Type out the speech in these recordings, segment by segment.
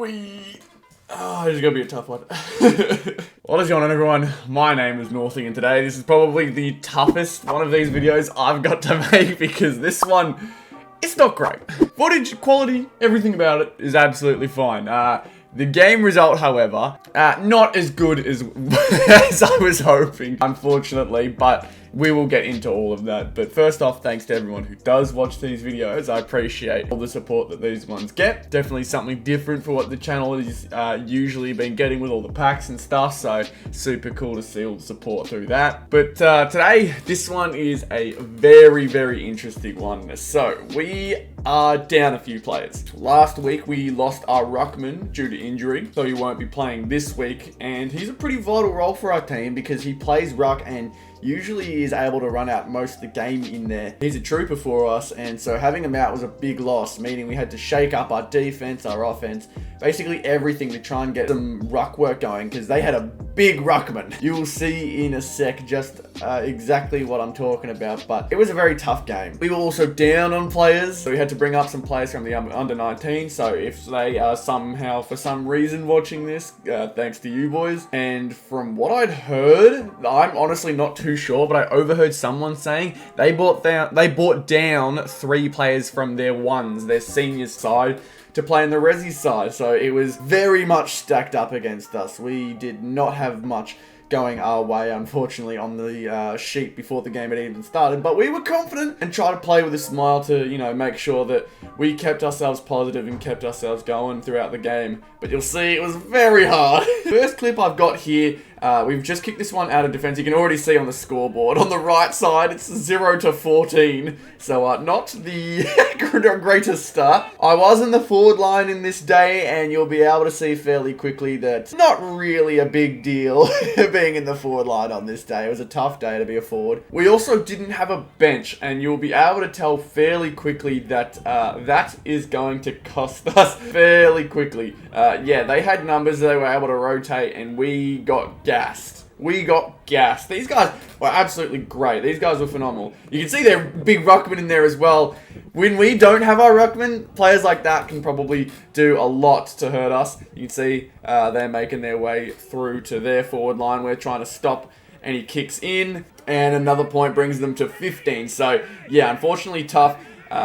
This is going to be a tough one. What is going on, everyone? My name is Northy, and today this is probably the toughest one of these videos I've got to make because this one, it's not great. Footage, quality, everything about it is absolutely fine. The game result, however, not as good as, as I was hoping, unfortunately, but we will get into all of that. But first off, thanks to everyone who does watch these videos. I appreciate all the support that these ones get. Definitely something different for what the channel has usually been getting with all the packs and stuff, so super cool to see all the support through that. But today, this one is a very, very interesting one. So, we are down a few players. Last week, we lost our ruckman due to injury, so he won't be playing this week, and he's a pretty vital role for our team because he plays ruck and usually is able to run out most of the game in there. He's a trooper for us, and so having him out was a big loss, meaning we had to shake up our defense, our offense, basically everything to try and get some ruck work going because they had a big ruckman. You will see in a sec just exactly what I'm talking about, but it was a very tough game. We were also down on players, so we had to bring up some players from the under 19, so if they are somehow, for some reason, watching this, thanks to you boys. And from what I'd heard, I'm honestly not too sure, but I overheard someone saying they brought down 3 players from their ones, their seniors side, to play in the Resi side. So it was very much stacked up against us. We did not have much going our way, unfortunately, on the sheet before the game had even started, but we were confident and tried to play with a smile to, you know, make sure that we kept ourselves positive and kept ourselves going throughout the game. But you'll see it was very hard. First clip I've got here, we've just kicked this one out of defense. You can already see on the scoreboard on the right side, it's 0-14. So not the greatest start. I was in the forward line in this day, and you'll be able to see fairly quickly that it's not really a big deal being in the forward line on this day. It was a tough day to be a forward. We also didn't have a bench, and you'll be able to tell fairly quickly that that is going to cost us fairly quickly. Yeah, they had numbers they were able to rotate, and we got gassed. We got gassed. These guys were absolutely great. These guys were phenomenal. You can see their big ruckman in there as well. When we don't have our ruckman, players like that can probably do a lot to hurt us. You can see they're making their way through to their forward line. We're trying to stop any kicks in, and another point brings them to 15. So, yeah, unfortunately tough.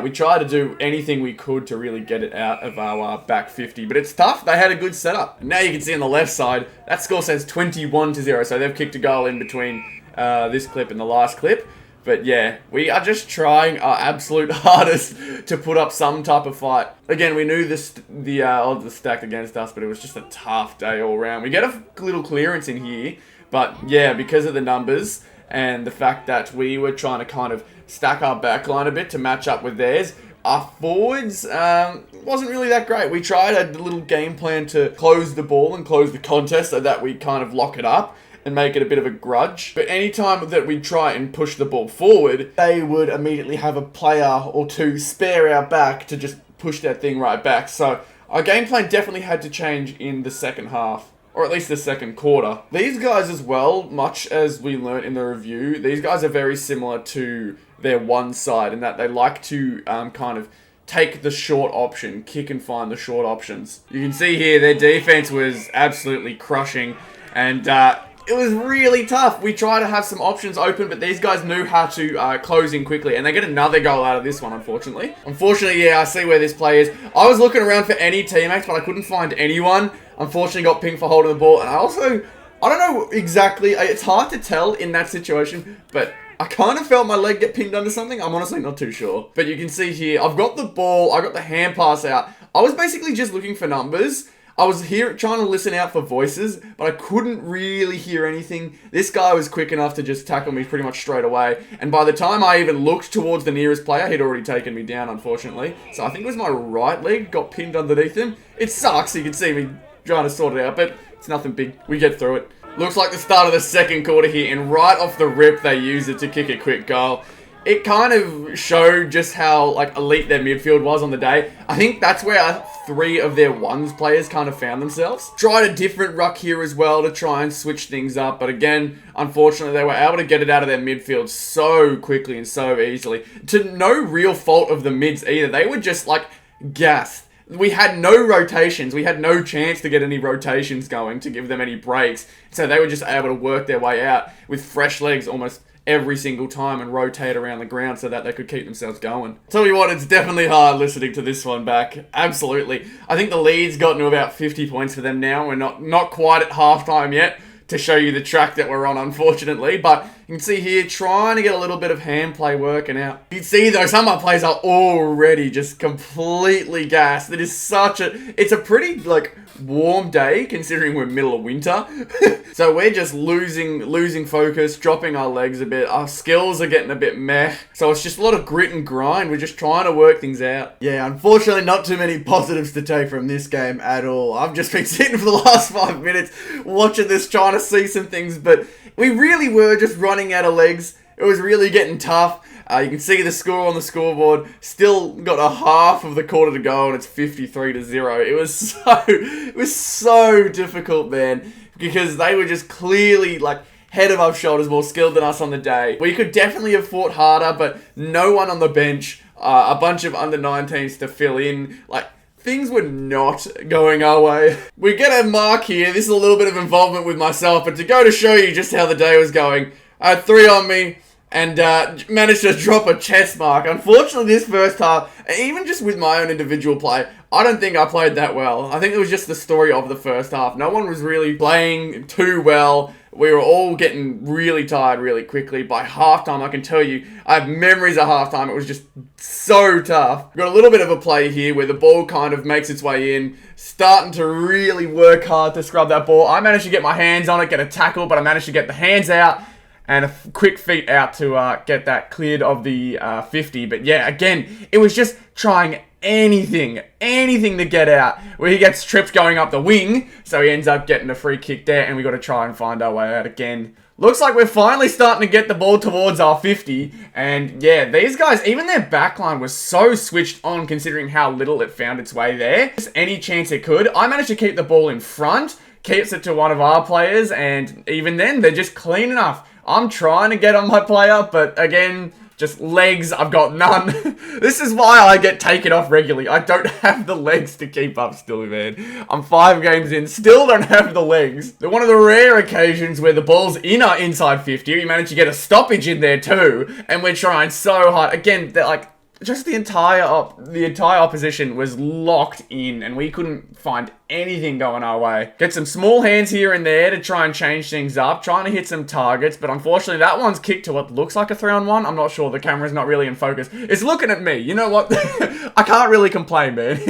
We tried to do anything we could to really get it out of our back 50, but it's tough. They had a good setup. Now you can see on the left side, that score says 21-0, so they've kicked a goal in between this clip and the last clip. But yeah, we are just trying our absolute hardest to put up some type of fight. Again, we knew the odds were stacked against us, but it was just a tough day all around. We get a little clearance in here, but yeah, because of the numbers and the fact that we were trying to kind of stack our backline a bit to match up with theirs, our forwards wasn't really that great. We tried a little game plan to close the ball and close the contest so that we kind of lock it up and make it a bit of a grudge. But anytime that we try and push the ball forward, they would immediately have a player or two spare our back to just push that thing right back. So our game plan definitely had to change in the second half, or at least the second quarter. These guys as well, much as we learnt in the review, these guys are very similar to their one side in that they like to kind of take the short option, kick and find the short options. You can see here their defense was absolutely crushing, and it was really tough. We tried to have some options open, but these guys knew how to close in quickly, and they get another goal out of this one, unfortunately. Unfortunately, yeah, I see where this play is. I was looking around for any teammates, but I couldn't find anyone. Unfortunately, got pinged for holding the ball, and I don't know exactly. It's hard to tell in that situation, but I kind of felt my leg get pinned under something. I'm honestly not too sure. But you can see here, I've got the ball, I got the hand pass out. I was basically just looking for numbers. I was here trying to listen out for voices, but I couldn't really hear anything. This guy was quick enough to just tackle me pretty much straight away. And by the time I even looked towards the nearest player, he'd already taken me down, unfortunately. So I think it was my right leg got pinned underneath him. It sucks. You can see me trying to sort it out, but it's nothing big. We get through it. Looks like the start of the second quarter here, and right off the rip, they use it to kick a quick goal. It kind of showed just how elite their midfield was on the day. I think that's where 3 of their ones players kind of found themselves. Tried a different ruck here as well to try and switch things up, but again, unfortunately, they were able to get it out of their midfield so quickly and so easily. To no real fault of the mids either. They were just gassed. we had no rotations. We had no chance to get any rotations going to give them any breaks. So they were just able to work their way out with fresh legs almost every single time and rotate around the ground so that they could keep themselves going. Tell you what, it's definitely hard listening to this one back. Absolutely. I think the lead's gotten to about 50 points for them now. We're not quite at halftime yet to show you the track that we're on, unfortunately. But you can see here, trying to get a little bit of hand play working out. You can see though, some of our players are already just completely gassed. It's a pretty, like, warm day considering we're middle of winter. So we're just losing focus, dropping our legs a bit. Our skills are getting a bit meh. So it's just a lot of grit and grind. We're just trying to work things out. Yeah, unfortunately not too many positives to take from this game at all. I've just been sitting for the last 5 minutes watching this, trying to see some things, but we really were just running out of legs. It was really getting tough. You can see the score on the scoreboard. Still got a half of the quarter to go, and it's 53-0. It was so difficult, man, because they were just clearly like head of our shoulders more skilled than us on the day. We could definitely have fought harder, but no one on the bench. A bunch of under-19s to fill in. Like, things were not going our way. We get a mark here. This is a little bit of involvement with myself, but to go to show you just how the day was going, I had 3 on me and managed to drop a chest mark. Unfortunately, this first half, even just with my own individual play, I don't think I played that well. I think it was just the story of the first half. No one was really playing too well. We were all getting really tired really quickly. By halftime, I can tell you, I have memories of halftime. It was just so tough. We've got a little bit of a play here where the ball kind of makes its way in, starting to really work hard to scrub that ball. I managed to get my hands on it, get a tackle, but I managed to get the hands out and a quick feet out to get that cleared of the 50. But yeah, again, it was just trying anything to get out. Where he gets tripped going up the wing, so he ends up getting a free kick there, and we got to try and find our way out again. Looks like we're finally starting to get the ball towards our 50, and yeah, these guys, even their backline was so switched on considering how little it found its way there. Just any chance it could. I managed to keep the ball in front, keeps it to one of our players, and even then, they're just clean enough. I'm trying to get on my player, but again, just legs, I've got none. This is why I get taken off regularly. I don't have the legs to keep up still, man. I'm 5 games in, still don't have the legs. They're one of the rare occasions where the ball's in our inside 50. You manage to get a stoppage in there too, and we're trying so hard. Again, they're like, just the entire opposition was locked in, and we couldn't find anything going our way. Get some small hands here and there to try and change things up, trying to hit some targets, but unfortunately that one's kicked to what looks like a 3-on-1. I'm not sure, the camera's not really in focus. It's looking at me, you know what? I can't really complain, man.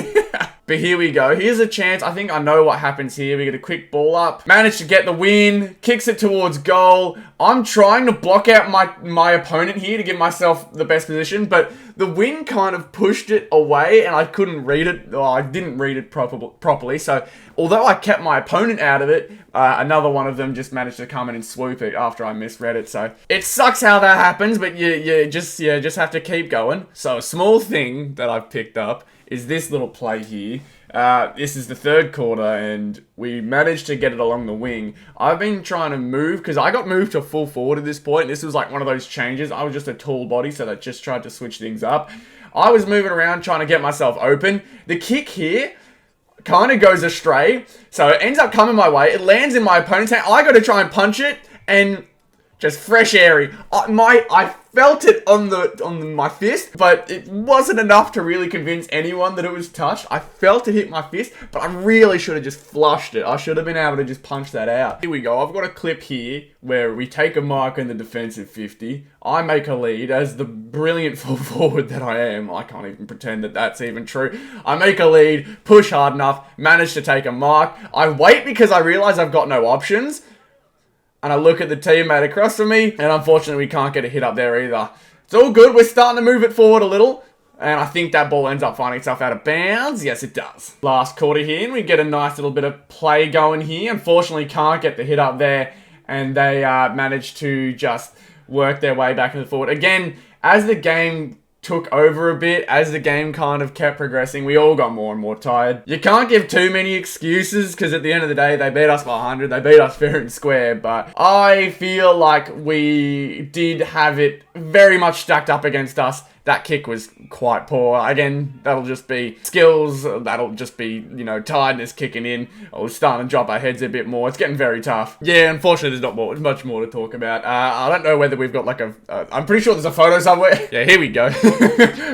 But here we go. Here's a chance. I think I know what happens here. We get a quick ball up. Managed to get the win. Kicks it towards goal. I'm trying to block out my opponent here to give myself the best position, but the wind kind of pushed it away and I couldn't read it. Oh, I didn't read it properly. So although I kept my opponent out of it, another one of them just managed to come in and swoop it after I misread it. So it sucks how that happens, but you just have to keep going. So a small thing that I've picked up is this little play here. This is the 3rd quarter, and we managed to get it along the wing. I've been trying to move, because I got moved to full forward at this point. This was like one of those changes. I was just a tall body, so that just tried to switch things up. I was moving around trying to get myself open. The kick here kind of goes astray, so it ends up coming my way. It lands in my opponent's hand. I got to try and punch it, and just fresh airy. I felt it on my fist, but it wasn't enough to really convince anyone that it was touched. I felt it hit my fist, but I really should have just flushed it. I should have been able to just punch that out. Here we go. I've got a clip here where we take a mark in the defensive 50. I make a lead as the brilliant full forward that I am. I can't even pretend that that's even true. I make a lead, push hard enough, manage to take a mark. I wait because I realize I've got no options. And I look at the teammate across from me, and unfortunately we can't get a hit up there either. It's all good, we're starting to move it forward a little, and I think that ball ends up finding itself out of bounds. Yes, it does. Last quarter here, and we get a nice little bit of play going here. Unfortunately, can't get the hit up there, and they manage to just work their way back and forward. Again, as the game took over a bit, as the game kind of kept progressing, we all got more and more tired. You can't give too many excuses, because at the end of the day, they beat us by 100, they beat us fair and square, but I feel like we did have it very much stacked up against us, that kick was quite poor. Again, that'll just be skills, that'll just be, you know, tiredness kicking in. We're starting to drop our heads a bit more. It's getting very tough. Yeah, unfortunately, there's not much more to talk about. I don't know whether we've got like I'm pretty sure there's a photo somewhere. Yeah, here we go.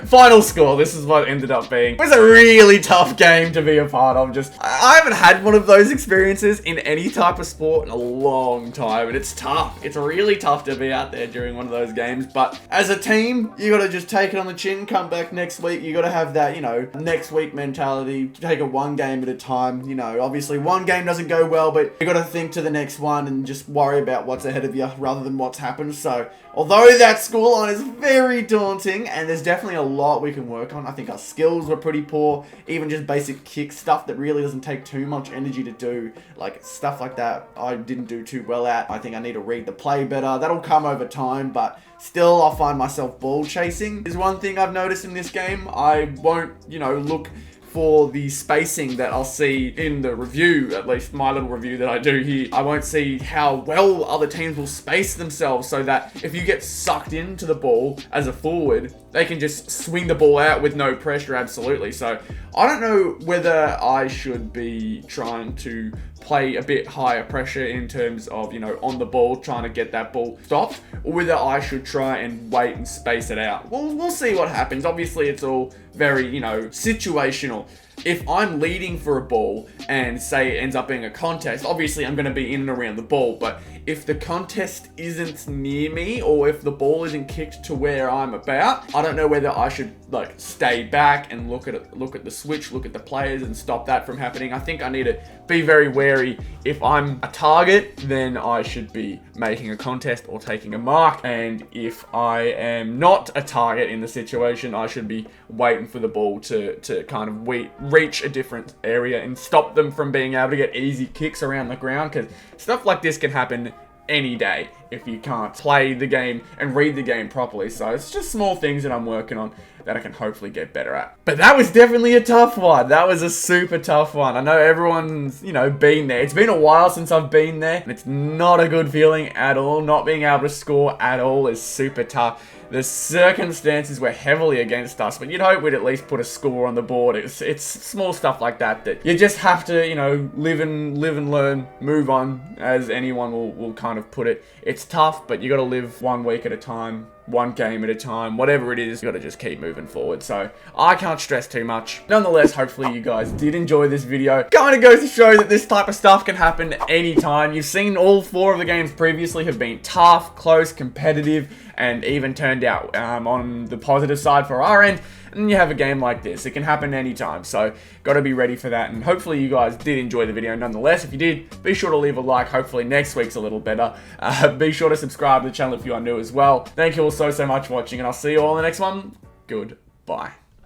Final score. This is what it ended up being. It was a really tough game to be a part of. I haven't had one of those experiences in any type of sport in a long time, and it's tough. It's really tough to be out there during one of those games, but as a team, you gotta just take it on the chin, come back next week. You gotta have that, you know, next week mentality, take it one game at a time. You know, obviously one game doesn't go well, but you gotta think to the next one and just worry about what's ahead of you rather than what's happened. So, although that scoreline is very daunting, and there's definitely a lot we can work on. I think our skills were pretty poor, even just basic kick stuff that really doesn't take too much energy to do, like stuff like that I didn't do too well at. I think I need to read the play better. That'll come over time, but still I'll find myself ball chasing is one thing I've noticed in this game. I won't, you know, look for the spacing that I'll see in the review, at least my little review that I do here. I won't see how well other teams will space themselves so that if you get sucked into the ball as a forward, they can just swing the ball out with no pressure, absolutely. So I don't know whether I should be trying to play a bit higher pressure in terms of, you know, on the ball, trying to get that ball stopped, or whether I should try and wait and space it out. We'll see what happens. Obviously, it's all very, you know, situational. If I'm leading for a ball and say it ends up being a contest, obviously I'm going to be in and around the ball. But if the contest isn't near me, or if the ball isn't kicked to where I'm about, I don't know whether I should like stay back and look at it, look at the switch, look at the players and stop that from happening. I think I need to be very wary. If I'm a target, then I should be making a contest or taking a mark. And if I am not a target in the situation, I should be waiting for the ball to kind of reach a different area and stop them from being able to get easy kicks around the ground, because stuff like this can happen any day if you can't play the game and read the game properly. So it's just small things that I'm working on that I can hopefully get better at. But that was definitely a tough one. That was a super tough one. I know everyone's, you know, been there. It's been a while since I've been there, and it's not a good feeling at all. Not being able to score at all is super tough. The circumstances were heavily against us, but you'd hope we'd at least put a score on the board. It's small stuff like that that you just have to, you know, live and learn, move on, as anyone will kind of put it. It's tough, but you got to live one week at a time, one game at a time, whatever it is, you got to just keep moving forward. So I can't stress too much. Nonetheless, hopefully you guys did enjoy this video. Kind of goes to show that this type of stuff can happen anytime. You've seen all 4 of the games previously have been tough, close, competitive, and even turned out on the positive side for our end. And you have a game like this, it can happen anytime, so got to be ready for that. And hopefully you guys did enjoy the video nonetheless. If you did, be sure to leave a like. Hopefully next week's a little better. Be sure to subscribe to the channel if you are new as well. Thank you all so much for watching, and I'll see you all in the next one. Goodbye.